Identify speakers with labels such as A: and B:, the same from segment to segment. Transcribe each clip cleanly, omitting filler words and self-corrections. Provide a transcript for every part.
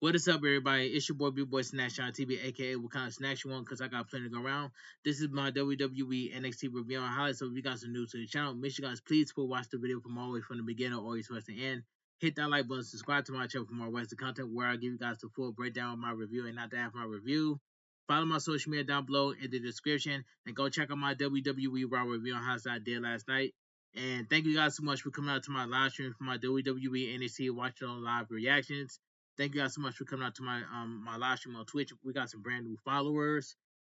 A: What is up, everybody? It's your boy, B Boy Snatch on TV, aka what kind of snacks you want, because I got plenty to go around. This is my WWE NXT review on highlights. So if you guys are new to the channel, make sure you guys please watch the video from all the way from the beginning all the way towards the end. Hit that like button, subscribe to my channel for more Western content where I give you guys the full breakdown of my review and not to have my review. Follow my social media down below in the description and go check out my WWE Raw review on highlights I did last night. And thank you guys so much for coming out to my live stream for my WWE NXT watching on live reactions. Thank you guys so much for coming out to my live stream on Twitch. We got some brand new followers,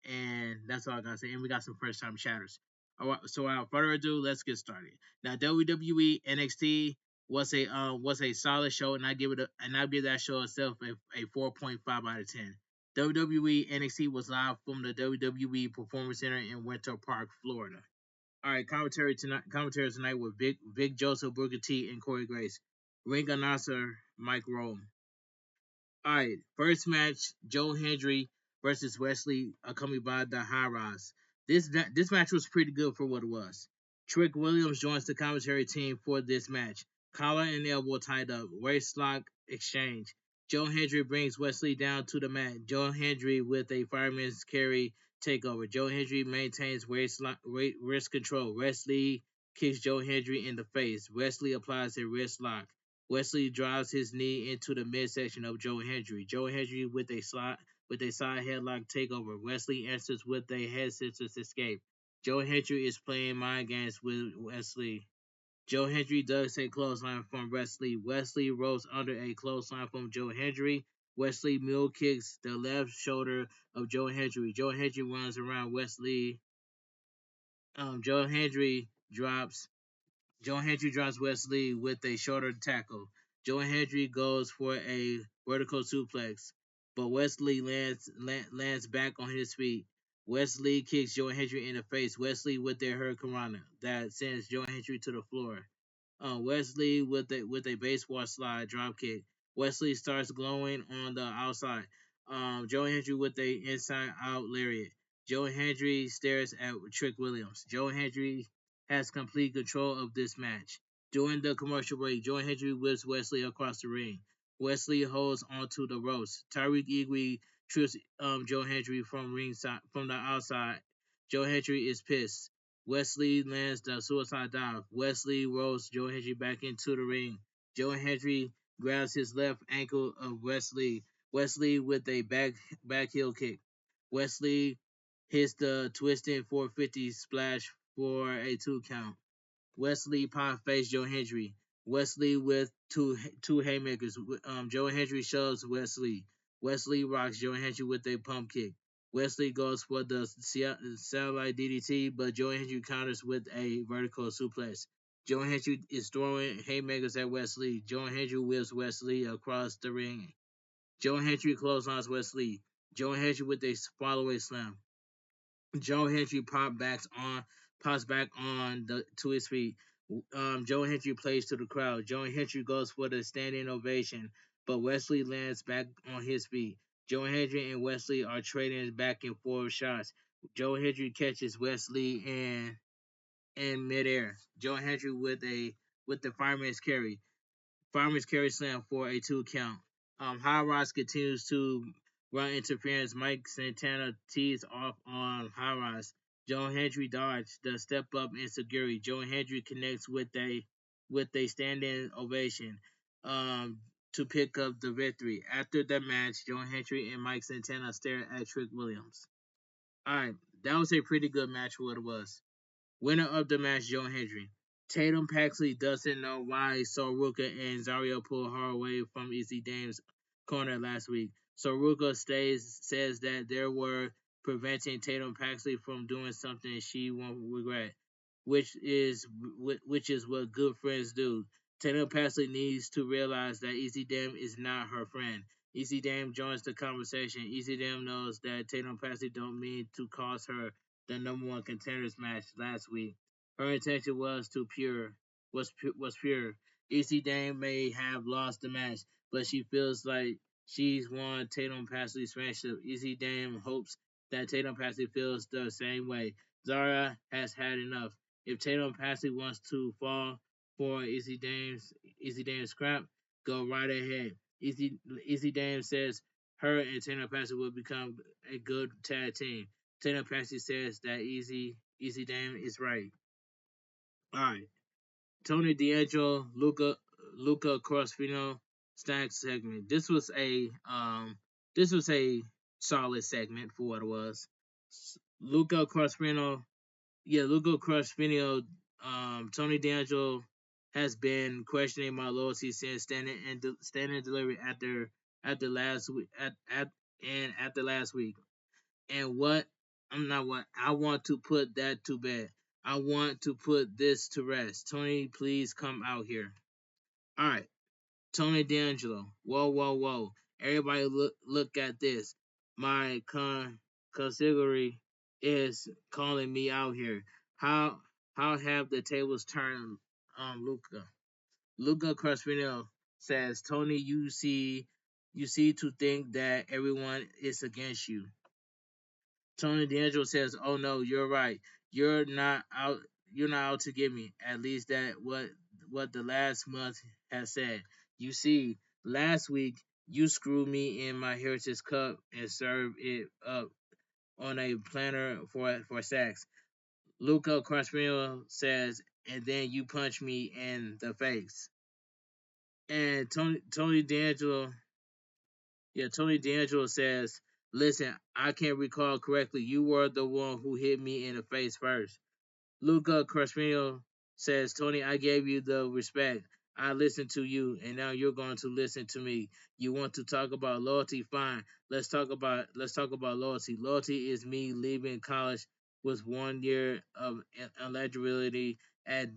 A: and that's all I gotta say. And we got some first time chatters. All right, so without further ado, let's get started. Now, WWE NXT was a solid show, and I give that show itself a 4.5 out of 10. WWE NXT was live from the WWE Performance Center in Winter Park, Florida. All right, commentary tonight with Vic Joseph, Booker T, and Corey Grace. Ring announcer Mike Rome. All right, first match: Joe Hendry versus Wesley, accompanied by the High Rise. This match was pretty good for what it was. Trick Williams joins the commentary team for this match. Collar and elbow tied up, waist lock exchange. Joe Hendry brings Wesley down to the mat. Joe Hendry with a fireman's carry takeover. Joe Hendry maintains wrist control. Wesley kicks Joe Hendry in the face. Wesley applies a wrist lock. Wesley drives his knee into the midsection of Joe Hendry. Joe Hendry with a side headlock takeover. Wesley answers with a head scissors escape. Joe Hendry is playing mind games with Wesley. Joe Hendry does a clothesline from Wesley. Wesley rolls under a clothesline from Joe Hendry. Wesley mule kicks the left shoulder of Joe Hendry. Joe Hendry runs around Wesley. Joe Hendry drops Wesley with a shoulder tackle. Joe Hendry goes for a vertical suplex, but Wesley lands back on his feet. Wesley kicks Joe Hendry in the face. Wesley with their hurricanrana that sends Joe Hendry to the floor. Wesley with a baseball slide drop kick. Wesley starts glowing on the outside. Joe Hendry with a inside out lariat. Joe Hendry stares at Trick Williams. Joe Hendry has complete control of this match. During the commercial break, Joe Hendry whips Wesley across the ring. Wesley holds onto the ropes. Tyreek Egwe trips Joe Hendry from the outside. Joe Hendry is pissed. Wesley lands the suicide dive. Wesley rolls Joe Hendry back into the ring. Joe Hendry grabs his left ankle of Wesley. Wesley with a back heel kick. Wesley hits the twisting 450 splash for a 2 count. Wesley pop face Joe Hendry. Wesley with two haymakers. Joe Hendry shoves Wesley. Wesley rocks Joe Hendry with a pump kick. Wesley goes for the satellite DDT, but Joe Hendry counters with a vertical suplex. Joe Hendry is throwing haymakers at Wesley. Joe Hendry whips Wesley across the ring. Joe Hendry clotheslines Wesley. Joe Hendry with a fallaway slam. Joe Hendry pops back on to his feet. Joe Hendry plays to the crowd. Joe Hendry goes for the standing ovation, but Wesley lands back on his feet. Joe Hendry and Wesley are trading back and forth shots. Joe Hendry catches Wesley in midair. Joe Hendry with the fireman's carry. Fireman's carry slam for a 2 count. High Rise continues to run interference. Mike Santana tees off on High Rise. Joe Hendry dodged the step up insecurity. Joe Hendry connects with a standing ovation to pick up the victory. After the match, Joe Hendry and Mike Santana stare at Trick Williams. Alright, that was a pretty good match for what it was. Winner of the match, Joe Hendry. Tatum Paxley doesn't know why Soruka and Zario pulled her away from Easy Dame's corner last week. Soruka says that they were preventing Tatum Paxley from doing something she won't regret, which is what good friends do. Tatum Paxley needs to realize that Easy Dame is not her friend. Easy Dame joins the conversation. Easy Dame knows that Tatum Paxley don't mean to cost her the number one contenders match last week. Her intention was pure. Easy Dame may have lost the match, but she feels like she's won Tatum Paxley's friendship. Easy Dame hopes that Tatum Paxley feels the same way. Zara has had enough. If Tatum Paxley wants to fall for Easy Dame's scrap, go right ahead. Easy Dame says her and Taylor Paxley will become a good tag team. Taylor Paxley says that Easy Dame is right. All right. Tony D'Angelo, Luca Crossfino Stacks segment. This was a solid segment for what it was. Luca Crossfino, yeah, Luca Crossfino, Tony D'Angelo has been questioning my loyalty since standing delivery after last week after last week. And what I'm not what I want to put that to bed. I want to put this to rest. Tony, please come out here. All right, Tony D'Angelo. Whoa, whoa, whoa! Everybody, look at this. My consigliere is calling me out here. How how have the tables turned on Luca? Luca Crespino says, Tony, you see to think that everyone is against you. Tony D'Angelo says, "Oh no, you're right. You're not out. You're not out to get me. At least that what the last month has said. You see, last week you screwed me in my Heritage Cup and served it up on a planner for sacks." Luca Crossfield says, "And then you punch me in the face." And Tony D'Angelo Yeah, Tony D'Angelo says, "Listen, I can't recall correctly. You were the one who hit me in the face first." Luca Crespino says, "Tony, I gave you the respect. I listened to you, and now you're going to listen to me. You want to talk about loyalty? Fine. Let's talk about loyalty. Loyalty is me leaving college with 1 year of eligibility at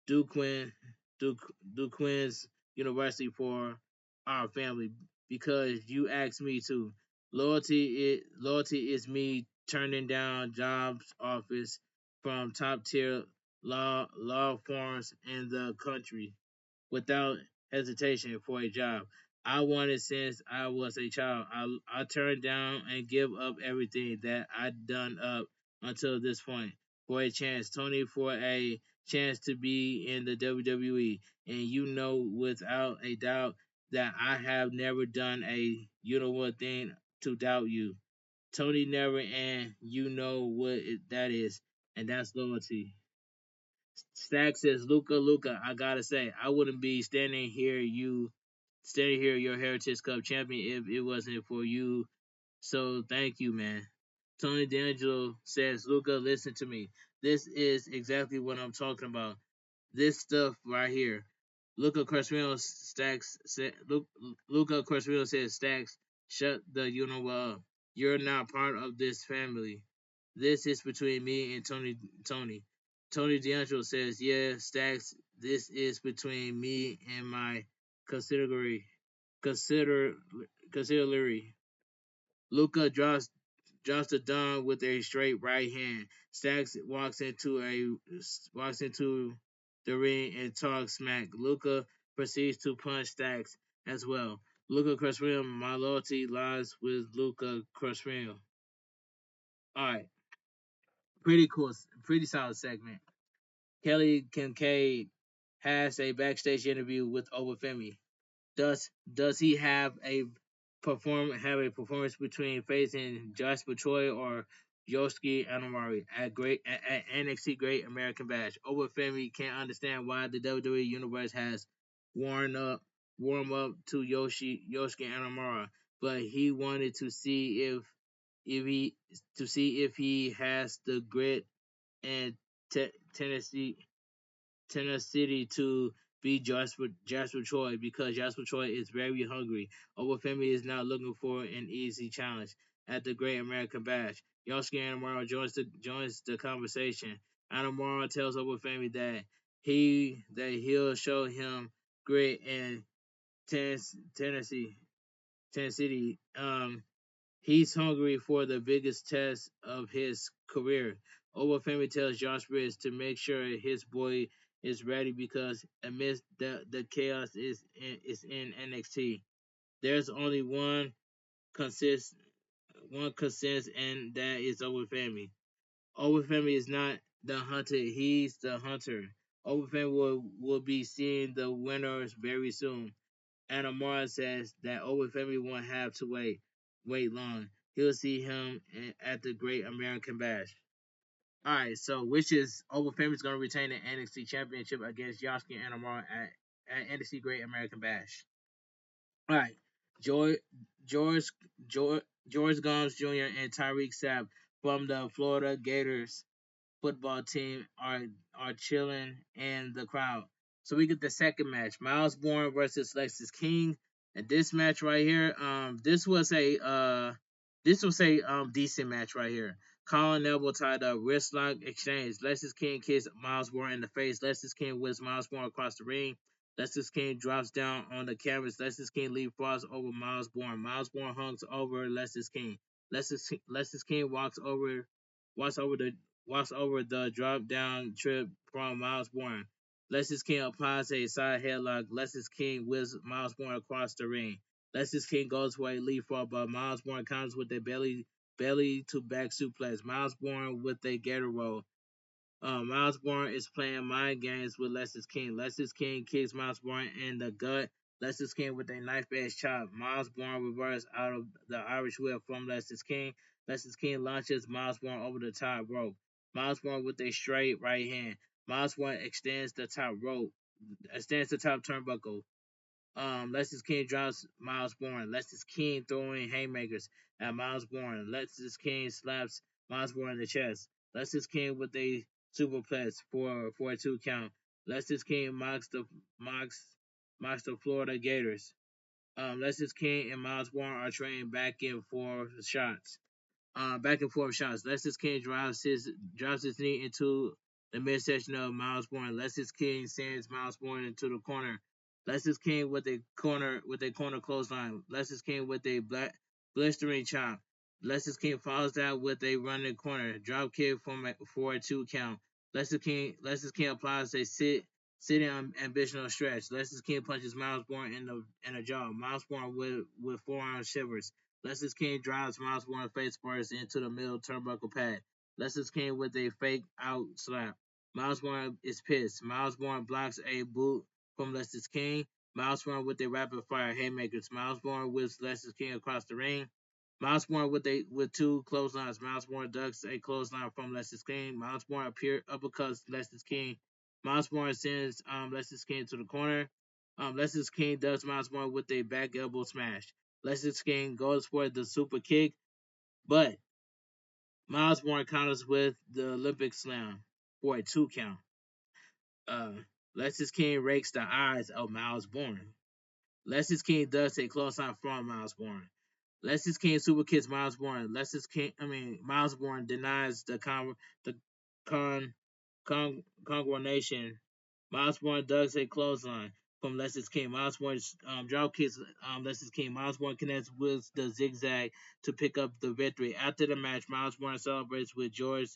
A: Duquesne, Duquesne's University for our family because you asked me to. Loyalty is me turning down jobs offers from top tier law firms in the country without hesitation for a job. I wanted since I was a child. I turned down and give up everything that I'd done up until this point for a chance, Tony, for a chance to be in the WWE. And you know without a doubt that I have never done a you know what thing to doubt you. Tony never, and you know what that is, and that's loyalty. Stack says, Luca, I gotta say, I wouldn't be standing here, your Heritage Cup champion, if it wasn't for you. So thank you, man. Tony D'Angelo says, Luca, listen to me. This is exactly what I'm talking about. This stuff right here. Luca Crespino says, Stacks, shut the you know up. You're not part of this family. This is between me and Tony. Tony D'Angelo says, yeah, Stacks, this is between me and my consigliere. Consider consigliere. Luca drops the Don with a straight right hand. Stacks walks into the ring and talks smack. Luca proceeds to punch Stacks as well. Luca Crespino, my loyalty lies with Luca Crespino. All right, pretty cool, pretty solid segment. Kelly Kincaid has a backstage interview with Obafemi. Does he have a performance between facing Jasper Troy or Yosuke Anamari at NXT Great American Bash? Obafemi can't understand why the WWE Universe has warmed up to Yosuke Anamari, but he wanted if he to see if he has the grit and Tennessee Tennessee to beat Jasper Troy because Jasper Troy is very hungry. Obafemi is not looking for an easy challenge at the Great American Bash. Yosuke Anamura joins the conversation. Anamura tells Obafemi that he'll show him grit in Tennessee Tennessee. He's hungry for the biggest test of his career. Obafemi tells Josh Bridges to make sure his boy is ready because amidst the chaos is in NXT. There's only consist one consist and that is Obafemi. Obafemi is not the hunter, he's the hunter. Obafemi will be seeing the winners very soon. Anamura says that Owen family won't have to wait long. He'll see him at the Great American Bash. All right, so which is Owen family is going to retain the NXT Championship against Yosuke and Anamura at NXT Great American Bash. All right, George George George Gomes Jr. and Tyreek Sapp from the Florida Gators football team are chilling in the crowd. So we get the second match: Miles Bourne versus Lexus King. And this match right here, this was a decent match right here. Colin elbow tied up, wrist lock exchange. Lexus King kicks Miles Bourne in the face. Lexus King whips Miles Bourne across the ring. Lexus King drops down on the canvas. Lexus King leapfrogs over Miles Bourne. Miles Bourne hunks over Lexus King. Lexus King walks over the walks over the drop down trip from Miles Bourne. Lexus King applies a side headlock. Lexus King whips Miles Bourne across the ring. Lexus King goes for a leapfrog, but Miles Bourne counters with a belly to back suplex. Miles Bourne with a gator roll. Miles Bourne is playing mind games with Lexus King. Lexus King kicks Miles Bourne in the gut. Lexus King with a knife edge chop. Miles Bourne reverses out of the Irish whip from Lexus King. Lexus King launches Miles Bourne over the top rope. Miles Bourne with a straight right hand. Miles Bourne extends the top turnbuckle. Lexus King drops Miles Bourne. Lexus King throwing haymakers at Miles Bourne. Lexus King slaps Miles Bourne in the chest. Lexus King with a superplex for a 2 count. Lexus King mocks mocks the Florida Gators. Lexus King and Miles Bourne are trading back and forth shots. Lexus King drops his knee into the midsection of Miles Bourne. Lexus King sends Miles Bourne into the corner. Lexus King with a corner clothesline. Lexus King with a blistering chop. Lexus King follows that with a running corner drop kick for a 2 count. Lexus King applies a sitting ambitional stretch. Lexus King punches Miles Bourne in the jaw. Miles Bourne with forearm shivers. Lexus King drives Miles Bourne face first into the middle turnbuckle pad. Lexus King with a fake out slap. Miles Bourne is pissed. Miles Bourne blocks a boot from Lexus King. Miles Bourne with a rapid fire haymakers. Miles Bourne whips Lexus King across the ring. Miles Bourne with 2 clotheslines. Miles Bourne ducks a clothesline from Lexus King. Miles Bourne uppercuts Lexus King. Miles Bourne sends Lexus King to the corner. Lexus King does Miles Bourne with a back elbow smash. Lexus King goes for the super kick, but Miles Bourne counters with the Olympic Slam for a 2 count. Uh, Lexus King rakes the eyes of Miles Bourne. Lexus King does a close line from Miles Bourne. Lexus King super kicks Miles Bourne. Miles Bourne denies the con, congregation. Miles Bourne does a clothesline from Lexus King. Miles Bourne drop kicks Lexus King. Miles Bourne connects with the zigzag to pick up the victory. After the match, Miles Bourne celebrates with George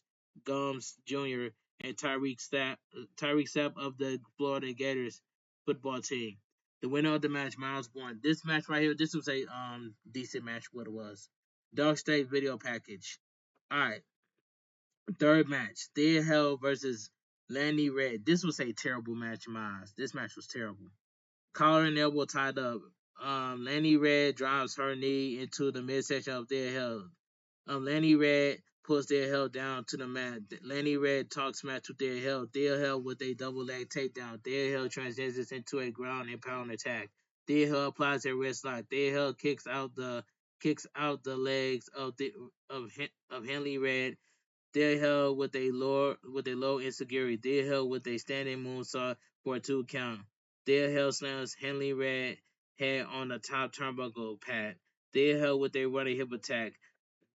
A: Gomes Jr. and Tyreek Sapp of the Florida Gators football team. The winner of the match, Miles Bourne. This match right here, this was a decent match. What it was, Dark State video package. All right, third match, Thea Hell versus Lanny Red. This was a terrible match, in my eyes. This match was terrible. Collar and elbow tied up. Lanny Red drives her knee into the midsection of Thea Hell. Lanny Red pulls Thea Hell down to the mat. Lanny Red talks smack to Thea Hell. Thea Hell with a double leg takedown. Thea Hell transitions into a ground and pound attack. Thea Hell applies a wrist lock. Thea Hell kicks out the legs of Henley Red. Thea Hell with a low insecurity. Thea Hell with a standing moonsault for a 2 count. Thea Hell slams Henley Red head on the top turnbuckle pad. Thea Hell with a running hip attack.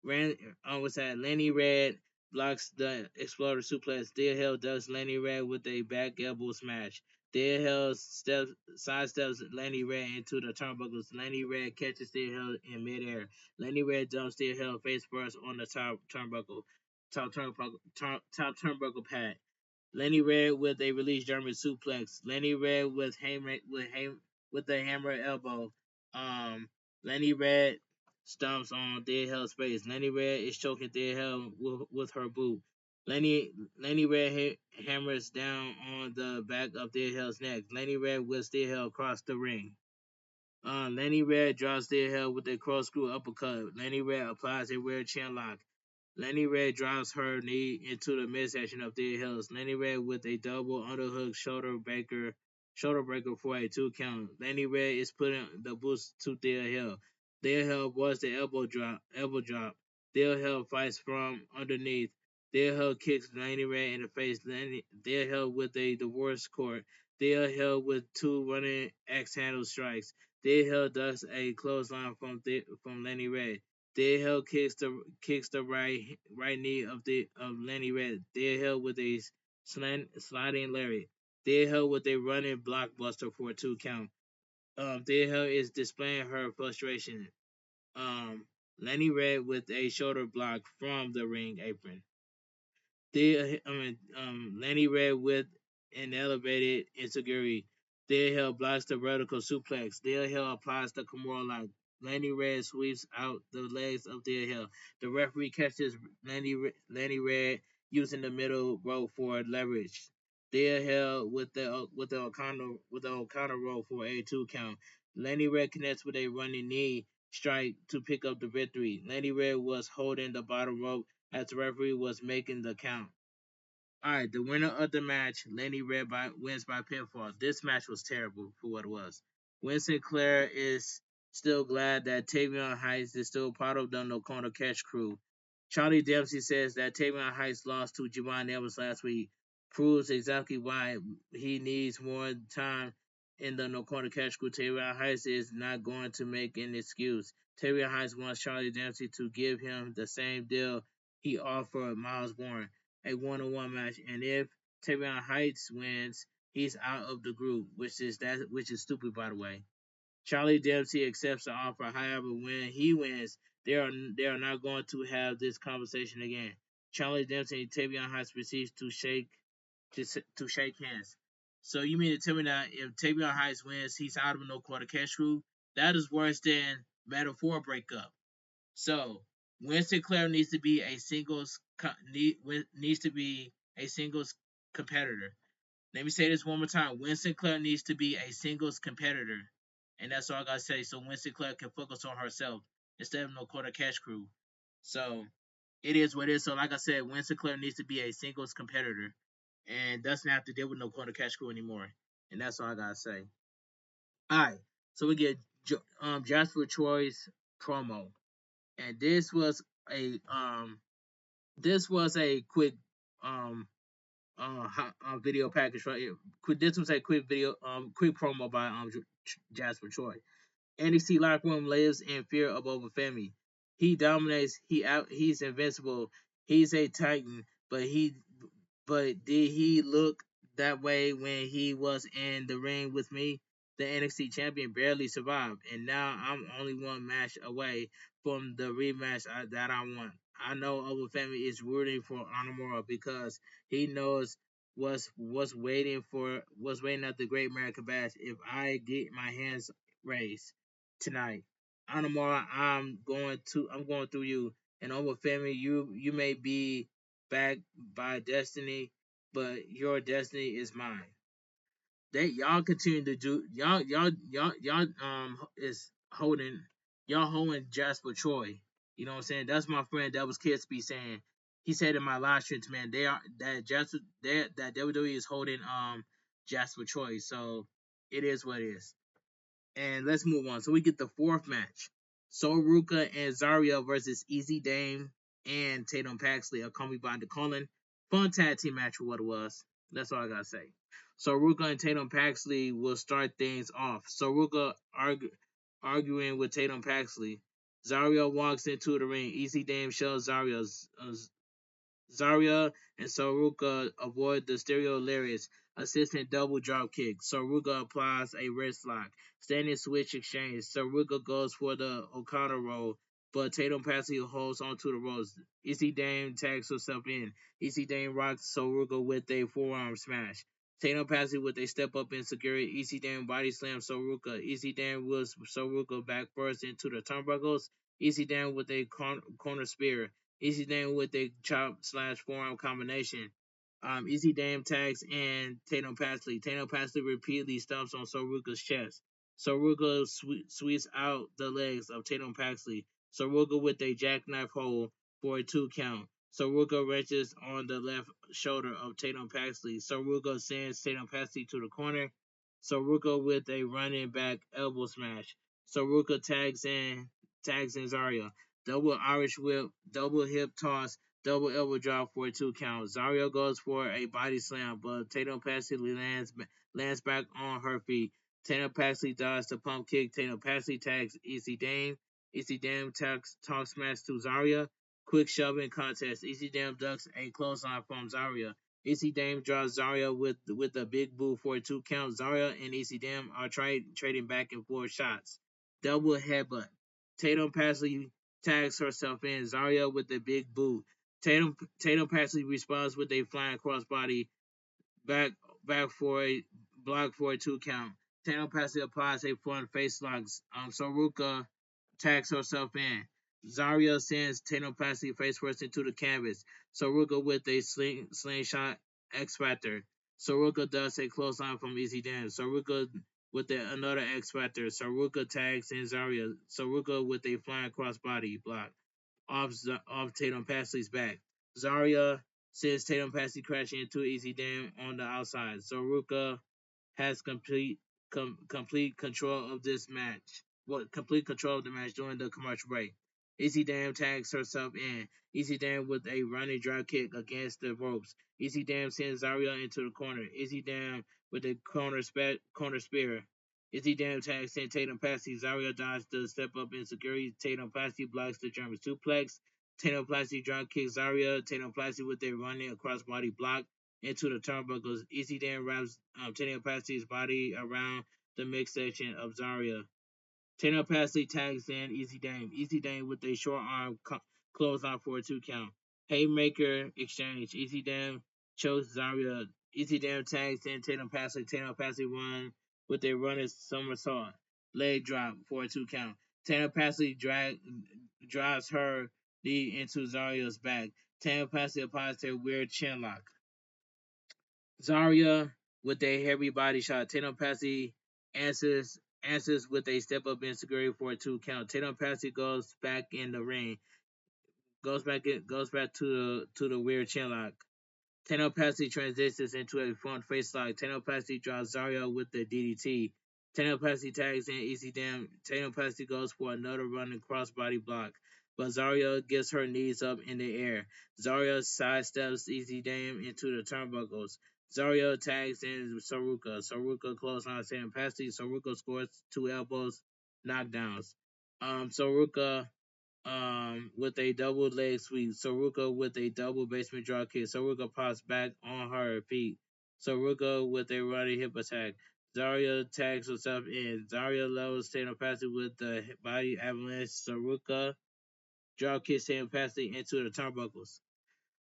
A: Lenny Red blocks the exploder suplex. Thea Hell does Lenny Red with a back elbow smash. Thea Hell sidesteps Lenny Red into the turnbuckles. Lenny Red catches Thea Hell in midair. Lenny Red dumps Thea Hell face first on the top turnbuckle pad. Lenny Red with a release German suplex. Lenny Red with a hammer elbow. Lenny Red stomps on Dead Hell's face. Lenny Red is choking Dead Hell with her boot. Lenny Red hammers down on the back of Dead Hell's neck. Lenny Red whips Dead Hell across the ring. Lenny Red drops their heel with a corkscrew uppercut. Lenny Red applies a rear chin lock. Lenny Red drives her knee into the midsection of their heels. Lenny Red with a double underhook shoulder breaker for a 2 count. Lenny Red is putting the boost to their heel. Their heel was the elbow drop. Their heel fights from underneath. Their heel kicks Lenny Red in the face. Their heel with a divorce court. Their heel with two running X handle strikes. Their heel does a clothesline from Lenny Red. Deadhill kicks the right knee of Lenny Red. Deadhill with a sliding lariat. Deadhill with a running blockbuster for a 2 count. Deadhill is displaying her frustration. Um, Lenny Red with a shoulder block from the ring apron. Lenny Red with an elevated insecurity. Hill blocks the vertical suplex. Hill applies the Kimura lock. Lenny Red sweeps out the legs of Hill. The referee catches Lenny Red using the middle rope for leverage. Hill with the O'Connor roll for a 2 count. Lenny Red connects with a running knee strike to pick up the victory. Lenny Red was holding the bottom rope as the referee was making the count. All right, the winner of the match, Lenny Red wins by pinfall. This match was terrible for what it was. Winston Clare is still glad that Tavion Heights is still part of the No Corner Catch crew. Charlie Dempsey says that Tavion Heights lost to Javon Evans last week proves exactly why he needs more time in the No Corner Catch crew. Tavion Heights is not going to make an excuse. Tavion Heights wants Charlie Dempsey to give him the same deal he offered Miles Bourne, a one-on-one match, and if Tavion Heights wins, he's out of the group, which is stupid, by the way. Charlie Dempsey accepts the offer. However, when he wins, they are not going to have this conversation again. Charlie Dempsey and Tavion Heights proceeds to shake hands. So you mean to tell me that if Tavion Heights wins, he's out of no quarter cash crew? That is worse than metaphor breakup. So Winston Clare needs to be a singles competitor. Let me say this one more time. Winston Clare needs to be a singles competitor, and that's all I gotta say. So Winston Clare can focus on herself instead of no quarter cash crew. So it is what it is. So like I said, Winston Clare needs to be a singles competitor, and doesn't have to deal with no quarter cash crew anymore. And that's all I gotta say. All right. So we get Jasper Troy's promo, and this was a quick um video package right here. This was a quick promo by Jasper Troy. NXT locker room lives in fear of Obafemi. He dominates. He's invincible. He's a titan. But did he look that way when he was in the ring with me? The NXT champion barely survived, and now I'm only one match away from the rematch that I want. I know Obafemi is rooting for Anamura because he knows what's waiting at the Great American Bash if I get my hands raised tonight. Anamura, I'm going through you, and Obafemi, you may be backed by destiny, but your destiny is mine. Y'all continue to do y'all is holding Jasper Troy. You know what I'm saying? That's my friend. That was Kidsby saying. He said in my live stream, man, they are that Jasper that WWE is holding Jasper Troy. So it is what it is. And let's move on. So we get the fourth match. Soruka and Zaria versus Easy Dame and Tatum Paxley, accompanied by Colin. Fun tag team match for what it was. That's all I gotta say. Soruka and Tatum Paxley will start things off. Soruka arguing with Tatum Paxley. Zaria walks into the ring. Easy Dame shows Zarya and Soruka avoid the stereo lyrics. Assistant double drop kick. Soruka applies a wrist lock. Standing switch exchange. Soruka goes for the Okada roll, but Tatum Paxley holds onto the ropes. Easy Dame tags herself in. Easy Dame rocks Soruka with a forearm smash. Tatum Paxley with a step up in security. Easy Dame body slams Soruka. Easy Dame wheels Soruka back first into the turnbuckles. Easy Dame with a corner spear. Easy Dame with a chop slash forearm combination. Easy Dame tags and Tatum Paxley. Tatum Paxley repeatedly stomps on Soruka's chest. Saruka sweeps out the legs of Tatum Paxley. Saruka with a jackknife hold for a 2 count. Saruka wrenches on the left shoulder of Tatum Paxley. Saruka sends Tatum Paxley to the corner. Saruka with a running back elbow smash. Saruka tags in Zarya. Double Irish whip, double hip toss, double elbow drop for a 2 count. Zarya goes for a body slam, but Tatum Paxley lands back on her feet. Tatum Paxley dodges the pump kick. Tatum Paxley tags Easy Dame. Easy Dame talk smash to Zarya. Quick shoving contest. Easy Dame ducks a clothesline from Zarya. Easy Dame draws Zarya with a big boot for a 2 count. Zarya and Easy Dame are trading back and forth shots. Double headbutt. Tatum Paxley tags herself in. Zarya with the big boot. Tatum Paxley responds with a flying crossbody back back for a block for a 2 count. Tatum Paxley applies a front face lock. Saruka tags herself in. Zarya sends Tatum Paxley face first into the canvas. Saruka with a slingshot X Factor. Saruka does a clothesline from Easy Dance. Saruka with another X Factor. Saruka tags in Zarya. Saruka with a flying crossbody block off Tatum Paxley's back. Zarya sends Tatum Paxley crashing into Easy Dam on the outside. Saruka has complete control of this match. Complete control of the match during the commercial break. Easy Dam tags herself in. Easy Dam with a running drop kick against the ropes. Easy Dam sends Zarya into the corner. Easy Dam with a corner spear. Izzy Dam tags in Tatum Paxley. Zarya dodges the step up insecurity. Tatum Paxley blocks the German suplex. Tatum Paxley drop kicks Zarya. Tatum Paxley with a running across body block into the turnbuckles. Izzy Dam wraps Tatum Paxley's body around the midsection of Zarya. Tatum Paxley tags in Easy Dame. Easy Dame with a short arm clothesline for a 2 count. Haymaker exchange. Easy Dame chokes Zarya. Easy Dame tags in Tatum Paxley. Tatum Paxley won with a running somersault. Leg drop for a 2 count. Tatum Paxley drives her knee into Zarya's back. Tatum Paxley applies a weird chin lock. Zarya with a heavy body shot. Tatum Paxley answers with a step up insecurity for a 2 count. Tatum Paxley goes back in the ring. Goes back to the weird chin lock. Tatum Paxley transitions into a front face lock. Tatum Paxley drives Zarya with the DDT. Tatum Paxley tags in Easy Dam. Tatum Paxley goes for another running crossbody block, but Zarya gets her knees up in the air. Zarya sidesteps Easy Dam into the turnbuckles. Zarya tags in Saruka. Saruka clotheslines Tatum Paxley. Saruka scores 2 elbows, knockdowns. Saruka with a double leg sweep. Saruka with a double basement drop kick. Saruka pops back on her feet. Saruka with a running hip attack. Zarya tags herself in. Zarya levels Tatum Paxley with the body avalanche. Saruka drop kicks Tatum Paxley into the turnbuckles.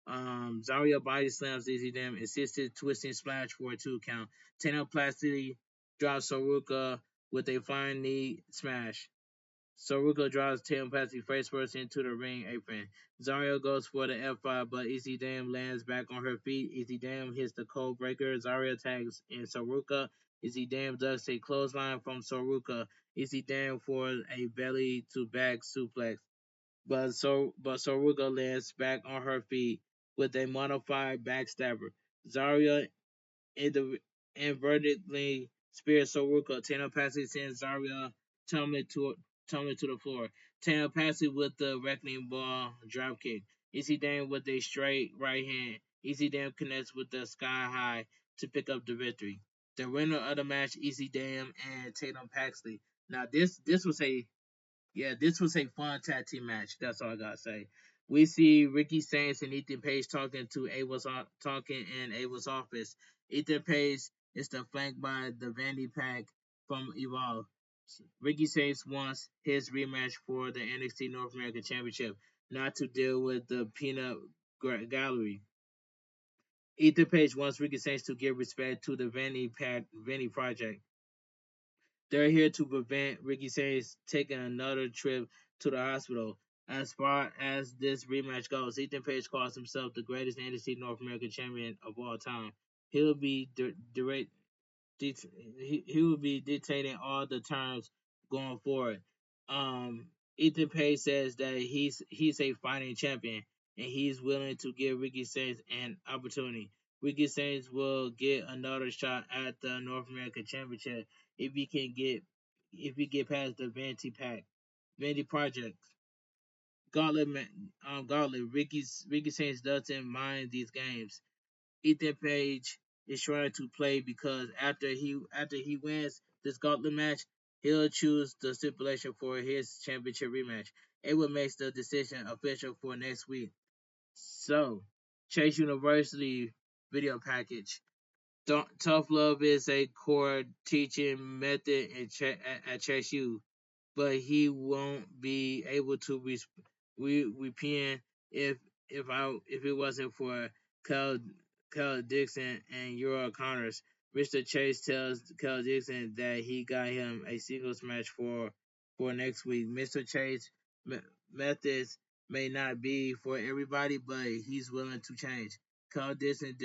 A: Zarya body slams Easy Dam, assisted twisting splash for a 2 count. Tatum Paxley drops Saruka with a flying knee smash. Saruka drives Tatum Paxley face first into the ring apron. Zarya goes for the F5, but Easy Dam lands back on her feet. Easy Dam hits the code breaker. Zarya tags in Saruka. Easy Dam does a clothesline from Saruka. Easy Dam for a belly to back suplex. But Saruka lands back on her feet with a modified backstabber. Zarya in invertedly spears Saruka. Tatum Paxley sends Zarya tumbling to the floor. Tatum Paxley with the wrecking ball dropkick. Easy Dame with a straight right hand. Easy Dame connects with the sky high to pick up the victory. The winner of the match, Easy Dame and Tatum Paxley. Now this was a fun tag team match. That's all I gotta say. We see Ricky Saints and Ethan Page talking in Ava's office. Ethan Page is flanked by the Vandy Pack from Evolve. Ricky Saints wants his rematch for the NXT North American Championship, not to deal with the peanut gallery. Ethan Page wants Ricky Saints to give respect to the Vandy Project. They're here to prevent Ricky Saints taking another trip to the hospital. As far as this rematch goes, Ethan Page calls himself the greatest NXT North American champion of all time. He'll be direct. he will be dictating all the terms going forward. Um, Ethan Page says that he's a fighting champion and he's willing to give Ricky Sainz an opportunity. Ricky Sainz will get another shot at the North American Championship if he can get past the Vanity Project. Gauntlet. Ricky Sainz doesn't mind these games. Ethan Page is trying to play because after he wins this gauntlet match, he'll choose the stipulation for his championship rematch. It makes the decision official for next week. So, Chase University video package. Tough love is a core teaching method at Chase U, but he won't be able to repent if if it wasn't for Cal Dixon and Euro Connors. Mr. Chase tells Cal Dixon that he got him a singles match for next week. Mr. Chase methods may not be for everybody, but he's willing to change. Cal Dixon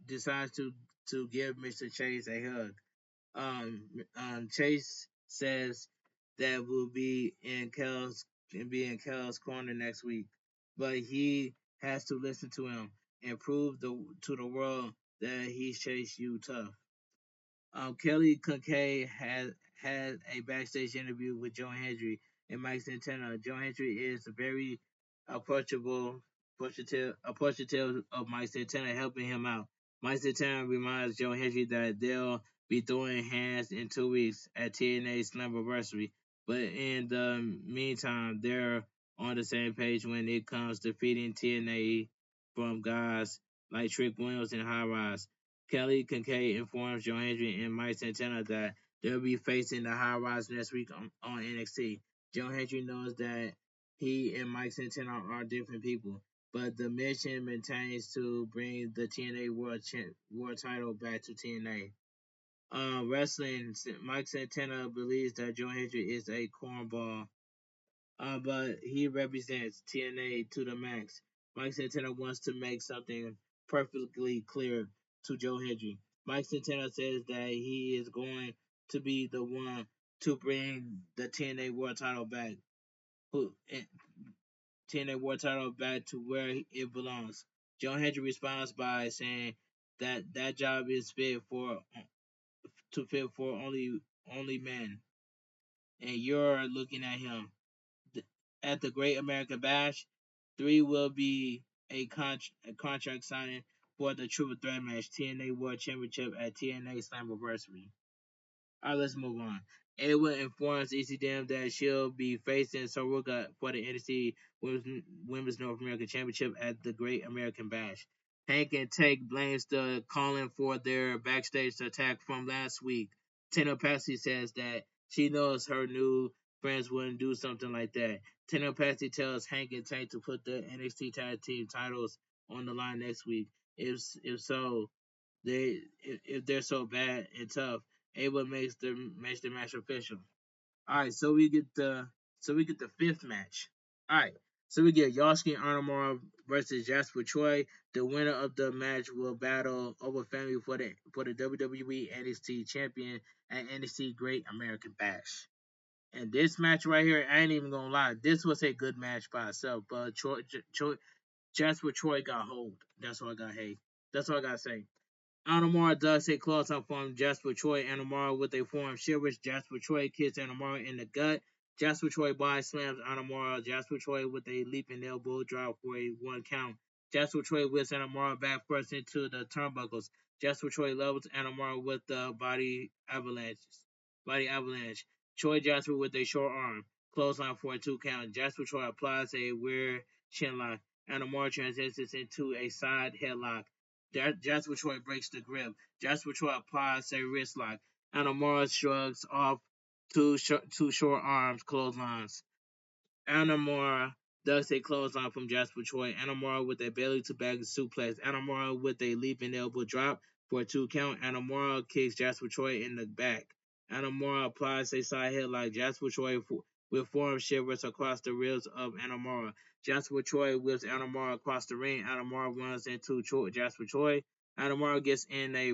A: decides to give Mr. Chase a hug. Chase says that will be in Kel's corner next week, but he has to listen to him and prove to the world that he's Chase U tough. Kelly Kincaid had a backstage interview with Joe Hendry and Mike Santana. Joe Hendry is very approachable, appreciative of Mike Santana helping him out. Mike Santana reminds Joe Hendry that they'll be throwing hands in 2 weeks at TNA Slammiversary, but in the meantime, they're on the same page when it comes to defeating TNA from guys like Trick Williams and High Rise. Kelly Kincaid informs Joe Hendry and Mike Santana that they'll be facing the High Rise next week on NXT. Joe Hendry knows that he and Mike Santana are different people, but the mission maintains to bring the TNA World Title back to TNA. Wrestling, Mike Santana believes that Joe Hendry is a cornball, but he represents TNA to the max. Mike Santana wants to make something perfectly clear to Joe Hendry. Mike Santana says that he is going to be the one to bring the TNA World Title back, who TNA World Title back to where it belongs. Joe Hendry responds by saying that that job is fit for only men, and you're looking at him. At the Great American Bash, 3 will be a contract signing for the Triple Threat match, TNA World Championship at TNA Slammiversary. Alright, let's move on. Ava informs ECW that she'll be facing Saruka for the NXT Women's North American Championship at the Great American Bash. Hank and Take blames the calling for their backstage attack from last week. Tina Patsy says that she knows her new friends wouldn't do something like that. Tina Patsy tells Hank and Tank to put the NXT Tag Team titles on the line next week. If so, if they're so bad and tough, Ava makes the match official. All right, so we get the fifth match. All right, so we get Yosuke Armor versus Jasper Troy. The winner of the match will battle over family for the WWE NXT champion at NXT Great American Bash. And this match right here, I ain't even gonna lie, this was a good match by itself. But Jasper Troy got hold. That's all I got. Hey, that's all I gotta say. Anamara does a close up from Jasper Troy. Anamara with a forearm shivers. Jasper Troy kicks Anamara in the gut. Jasper Troy body slams Anamara. Jasper Troy with a leaping elbow drop for a 1 count. Jasper Troy whips Anamara back first into the turnbuckles. Jasper Troy levels Anamara with the body avalanche. Body avalanche. Troy Jasper with a short arm. Clothesline for a 2 count. Jasper Troy applies a weird chin lock. Anamara transitions into a side headlock. Jasper Troy breaks the grip. Jasper Troy applies a wrist lock. Anamara shrugs off two short arms clotheslines. Anamora ducks a clothesline from Jasper Troy. Anamora with a belly to back suplex. Anamora with a leaping elbow drop for a 2 count. Anamora kicks Jasper Troy in the back. Anamora applies a side headlock. Jasper Troy with forearm shivers across the ribs of Anamora. Jasper Troy whips Anamora across the ring. Anamora runs into Jasper Troy. Anamora gets in a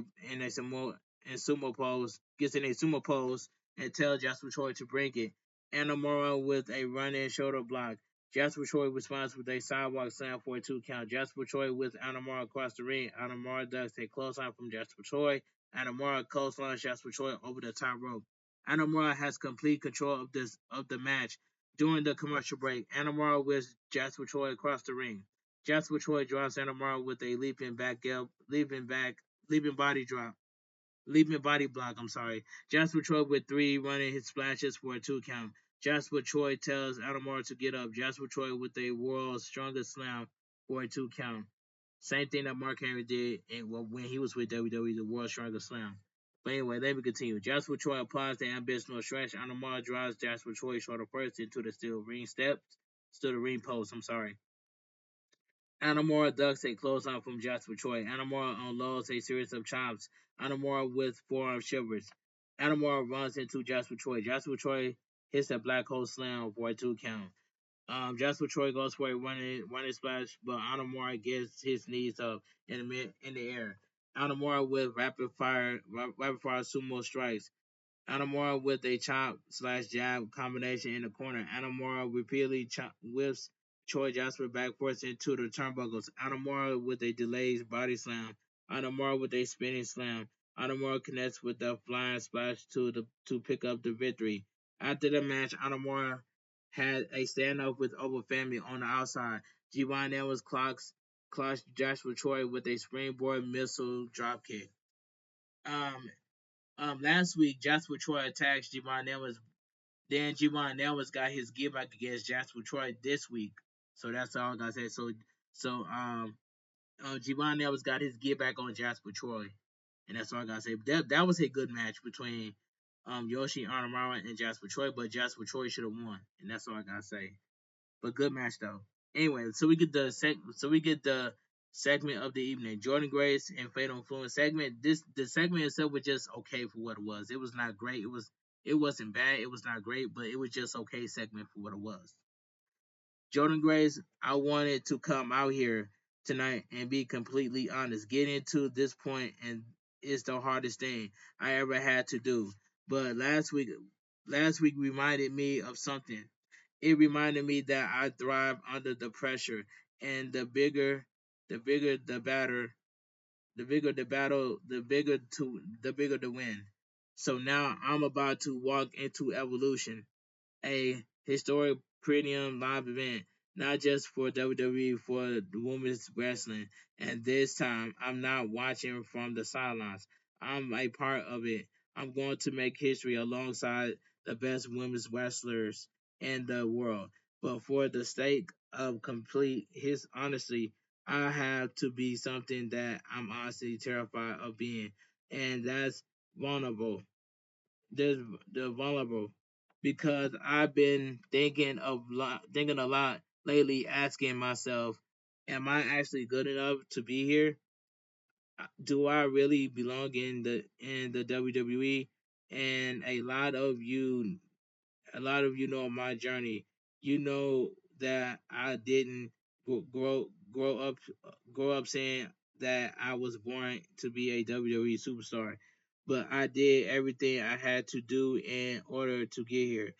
A: in sumo pose, gets in a sumo pose, and tells Jasper Troy to bring it. Anamura with a running shoulder block. Jasper Troy responds with a sidewalk slam for a 2 count. Jasper Troy with Anamura across the ring. Anamura ducks a clothesline from Jasper Troy. Anamura clotheslines Jasper Troy over the top rope. Anamura has complete control of the match. During the commercial break, Anamura whips Jasper Troy across the ring. Jasper Troy drops Anamura with a leaping body drop. Leaping body block, I'm sorry. Jasper Troy with 3 running his splashes for a 2 count. Jasper Troy tells Anamura to get up. Jasper Troy with a world's strongest slam for a 2 count. Same thing that Mark Henry did when he was with WWE, the world's strongest slam. But anyway, let me continue. Jasper Troy applies the ambitional stretch. Anamura drives Jasper Troy shoulder first into the steel ring post. I'm sorry. Anamura ducks a clothesline from Jasper Troy. Anamura unloads a series of chops. Anamura with forearm shivers. Anamura runs into Jasper Troy. Jasper Troy hits a black hole slam for a 2 count. Jasper Troy goes for a running splash, but Anamura gets his knees up in the air. Anamura with rapid fire sumo strikes. Anamura with a chop slash jab combination in the corner. Anamura repeatedly whips Troy Jasper back forth into the turnbuckles. Anamura with a delayed body slam. Anamura with a spinning slam. Anamura connects with the flying splash to pick up the victory. After the match, Anamura had a standoff with Oval Family on the outside. Giovanni Evans clocks Jasper Troy with a springboard missile dropkick. Um, last week, Jasper Troy attacked Giovanni Evans. Then Giovanni Evans got his give back against Jasper Troy this week. So that's all I gotta say. Giovanni Evans got his give back on Jasper Troy, and that's all I gotta say. That was a good match between Yoshi Armara and Jasper Troy, but Jasper Troy should have won, and that's all I gotta say. But good match though. Anyway, so we get the segment of the evening. Jordynne Grace and Fatal Influence segment. The segment itself was just okay for what it was. It was not great. It wasn't bad. It was not great, but it was just okay segment for what it was. Jordynne Grace, I wanted to come out here tonight and be completely honest. Getting to this point and is the hardest thing I ever had to do. But last week reminded me of something. It reminded me that I thrive under the pressure, and the bigger the batter, the bigger the battle, the bigger the win. So now I'm about to walk into evolution, a historic premium live event, not just for WWE, for the women's wrestling. And this time, I'm not watching from the sidelines. I'm a part of it. I'm going to make history alongside the best women's wrestlers in the world. But for the sake of complete his honesty, I have to be something that I'm honestly terrified of being, and that's vulnerable. There's the vulnerable because I've been thinking a lot lately, asking myself, am I actually good enough to be here? Do I really belong in the WWE? And a lot of you know my journey. You know that I didn't grow up saying that I was born to be a WWE superstar, but I did everything I had to do in order to get here.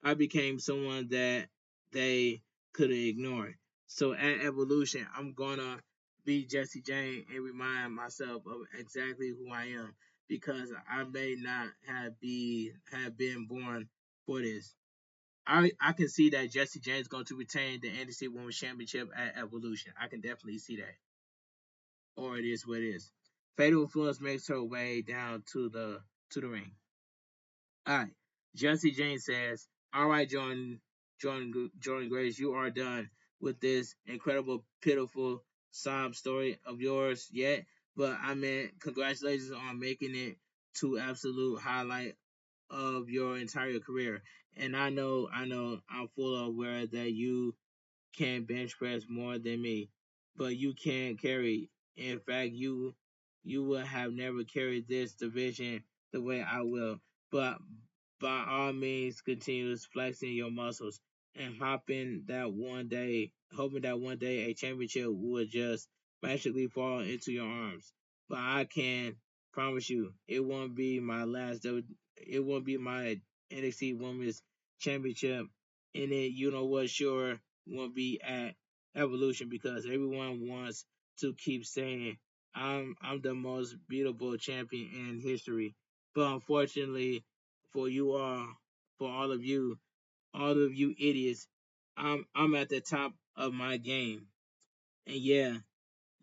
A: I became someone that they couldn't ignore. So at Evolution, I'm gonna be Jesse Jane and remind myself of exactly who I am because I may not have been born for this. I can see that Jesse James is going to retain the NXT Women's Championship at Evolution. I can definitely see that. Or it is what it is. Fatal Influence makes her way down to the ring. All right. Jesse James says, "All right, Jordan Grace, you are done with this incredible, pitiful sob story of yours yet. But I mean, congratulations on making it to absolute highlight of your entire career. And I'm full aware that you can bench press more than me, but you can't carry. In fact, you will have never carried this division the way I will. But by all means, continue flexing your muscles and hoping that one day a championship would just magically fall into your arms. But I can Promise you, it won't be my last. It won't be my NXT Women's Championship, and then you know what? Sure, won't be at Evolution because everyone wants to keep saying I'm the most beautiful champion in history. But unfortunately, for you all, for all of you idiots, I'm at the top of my game, and yeah,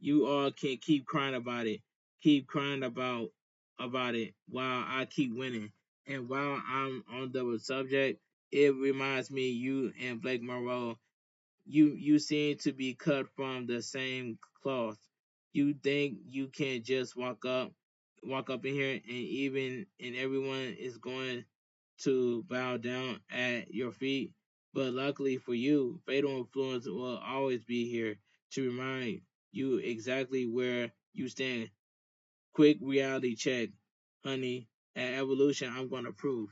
A: you all can keep crying about it. Keep crying about it while I keep winning. And while I'm on the subject, it reminds me you and Blake Monroe, you seem to be cut from the same cloth. You think you can just walk up in here and everyone is going to bow down at your feet. But luckily for you, Fatal Influence will always be here to remind you exactly where you stand. Quick reality check, honey. At Evolution, I'm gonna prove.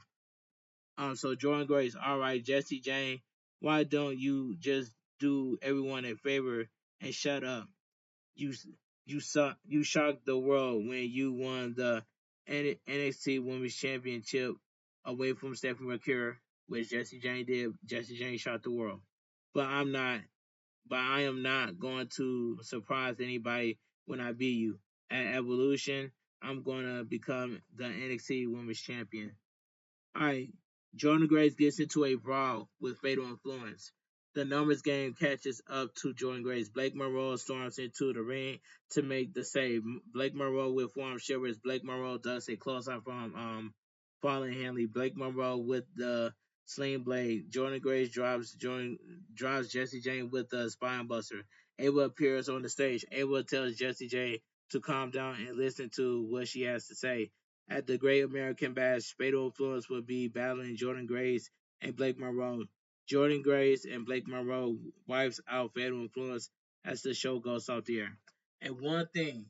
A: So Jordan Grace, all right, Jesse Jane, why don't you just do everyone a favor and shut up? You you shocked the world when you won the NXT Women's Championship away from Stephanie McCure, which Jesse Jane did. Jesse Jane shocked the world, but I'm not. But I am not going to surprise anybody when I beat you at Evolution. I'm gonna become the NXT Women's Champion. Alright, Jordan Grace gets into a brawl with Fatal Influence. The numbers game catches up to Jordan Grace. Blake Monroe storms into the ring to make the save. Blake Monroe with forearm shivers. Blake Monroe does a close up from Fallen Hanley. Blake Monroe with the sling blade. Jordan Grace drives Jesse Jane with the spine buster. Ava appears on the stage. Ava tells Jesse Jane to calm down and listen to what she has to say. At the Great American Bash, Fatal Influence will be battling Jordan Grace and Blake Monroe. Jordan Grace and Blake Monroe wipes out Fatal Influence as the show goes off the air. And one thing,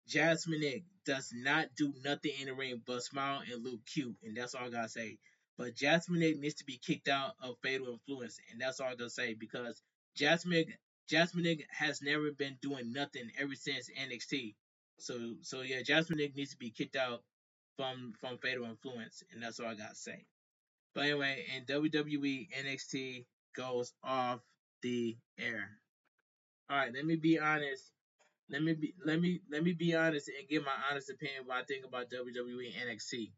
A: Jasmine Nick does not do nothing in the ring but smile and look cute, and that's all I gotta say. But Jasmine Nick needs to be kicked out of Fatal Influence, and that's all I gotta say because Jasmine Jasmine Nick has never been doing nothing ever since NXT. So yeah, Jasmine Nick needs to be kicked out from Fatal Influence, and that's all I gotta say. But anyway, in WWE NXT goes off the air. All right, let me be honest. Let me be honest and give my honest opinion what I think about WWE NXT.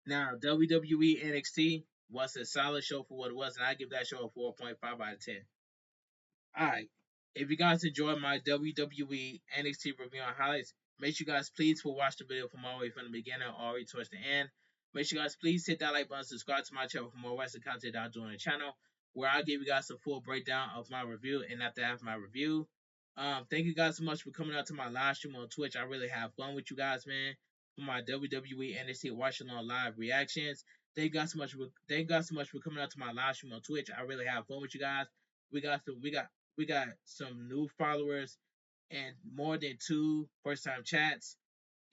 A: Now, WWE NXT was a solid show for what it was, and I give that show a 4.5 out of 10. Alright. If you guys enjoyed my WWE NXT review and highlights, make sure you guys please will watch the video from all the way from the beginning all the way towards the end. Make sure you guys please hit that like button, subscribe to my channel for more wrestling content that I do on the channel, where I give you guys a full breakdown of my review and after half my review. Thank you guys so much for coming out to my live stream on Twitch. I really have fun with you guys, man. For my WWE NXT watching on live reactions. Thank you guys so much for coming out to my live stream on Twitch. I really have fun with you guys. We got some new followers and more than two first time chats,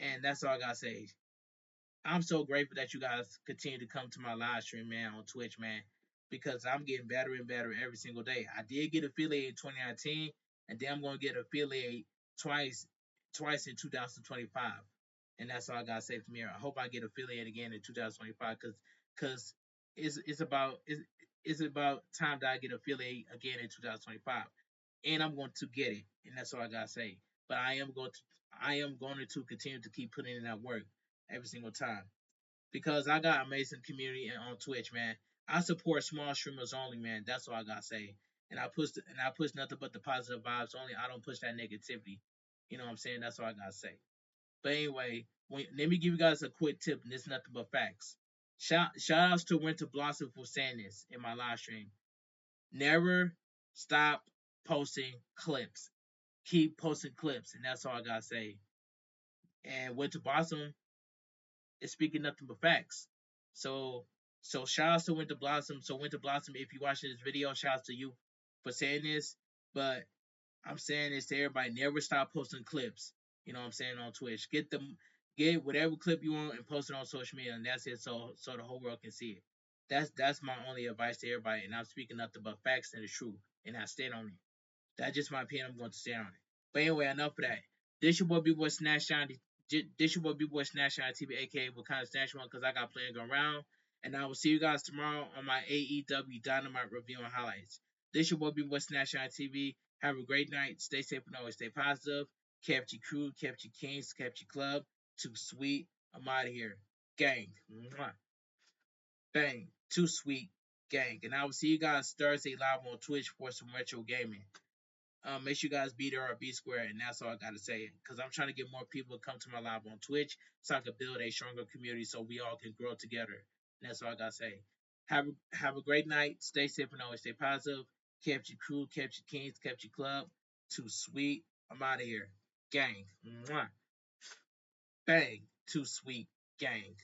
A: and that's all I gotta say. I'm so grateful that you guys continue to come to my live stream, man, on Twitch, man, because I'm getting better and better every single day. I did get affiliated in 2019, and then I'm gonna get affiliated twice, twice in 2025, and that's all I gotta say from here. I hope I get affiliated again in 2025, cause it's about it's about time that I get affiliated again in 2025, and I'm going to get it, and that's all I gotta say. But I am going to continue to keep putting in that work every single time because I got amazing community on Twitch, man. I support small streamers only, man. That's all I gotta say. And I push nothing but the positive vibes only. I don't push that negativity. You know what I'm saying? That's all I gotta say. But anyway, let me give you guys a quick tip, and it's nothing but facts. Shout outs to Winter Blossom for saying this in my live stream. Never stop posting clips. Keep posting clips, and that's all I gotta say. And Winter Blossom is speaking nothing but facts. So shout outs to Winter Blossom. So Winter Blossom, if you're watching this video, shout outs to you for saying this. But I'm saying this to everybody, never stop posting clips. You know what I'm saying on Twitch. Get whatever clip you want and post it on social media, and that's it. So the whole world can see it. That's my only advice to everybody, and I'm speaking nothing but facts and the truth, and I stand on it. That's just my opinion. I'm going to stand on it. But anyway, enough of that. This your boy B Boy Snatch Shine. This your boy B-Boy Snatch on TV, aka Wakanda Snatch One, because I got plenty going around. And I will see you guys tomorrow on my AEW Dynamite review and highlights. This your boy B-Boy Snatch on TV. Have a great night. Stay safe and always stay positive. Kept your crew, kept your kings, kept your club. Too sweet. I'm out of here. Gang. Mwah. Bang. Too sweet. Gang. And I will see you guys Thursday live on Twitch for some retro gaming. Make sure you guys be there or be square, and that's all I gotta say. Because I'm trying to get more people to come to my live on Twitch so I can build a stronger community so we all can grow together. And that's all I gotta say. Have a great night. Stay safe and always stay positive. Kept your crew, kept your kings, kept your club. Too sweet. I'm out of here. Gang. Mwah. Bang. Too sweet. Gang.